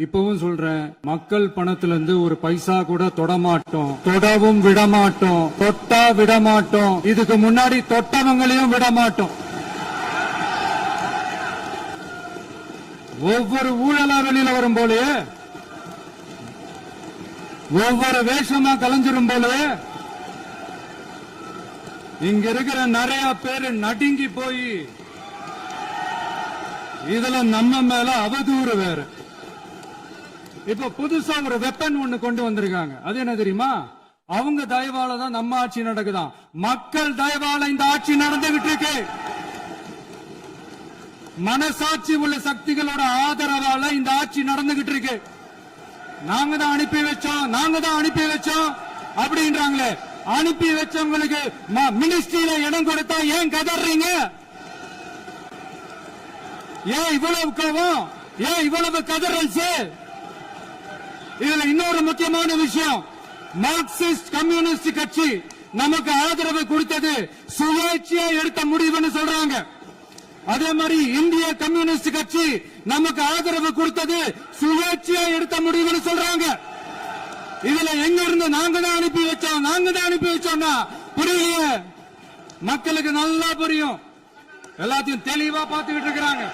இப்பவும் சொல்றேன், மக்கள் பணத்துல இருந்து ஒரு பைசா கூட தொடமாட்டோம், தொடவும் விடமாட்டோம், தொட்டா விடமாட்டோம், இதுக்கு முன்னாடி தொட்டவங்களையும் விடமாட்டோம். ஒவ்வொரு ஊழலா வெளியில வரும் போலே, ஒவ்வொரு வேஷமா கலைஞ்சிரும் போலே, இங்க இருக்கிற நிறைய பேரு நடுங்கி போய் இதுல நம்ம மேல அவதூறு வேற. இப்ப புதுசா ஒரு வெப்பன் ஒண்ணு கொண்டு வந்திருக்காங்க. அது என்ன தெரியுமா? அவங்க தயவால தான் நம்ம ஆட்சி நடக்குதான். மக்கள் தயவால இந்த ஆட்சி நடந்துகிட்டு இருக்கு. மனசாட்சி உள்ள சக்திகளோட ஆதரவால இந்த ஆட்சி நடந்துகிட்டு இருக்கு. நாங்க தான் அனுப்பி வச்சோம் அப்படின்றாங்களே. அனுப்பி வச்சவங்களுக்கு மினிஸ்ட்ரியில இடம் கொடுத்தா ஏன் கதறீங்க? ஏன் இவ்வளவு கோவம்? ஏன் இவ்வளவு கதறல்? இதுல இன்னொரு முக்கியமான விஷயம், மார்க்சிஸ்ட் கம்யூனிஸ்ட் கட்சி நமக்கு ஆதரவு கொடுத்தது சுயேட்சையா எடுத்த முடிவுன்னு சொல்றாங்க. அதே மாதிரி இந்திய கம்யூனிஸ்ட் கட்சி நமக்கு ஆதரவு கொடுத்தது சுயேட்சையா எடுத்த முடிவுன்னு சொல்றாங்க. இதுல எங்க இருந்து நாங்க தான் அனுப்பி வச்சோம்னா புரியலையே. மக்களுக்கு நல்லா புரியும், எல்லாத்தையும் தெளிவா பார்த்துக்கிட்டு இருக்கிறாங்க.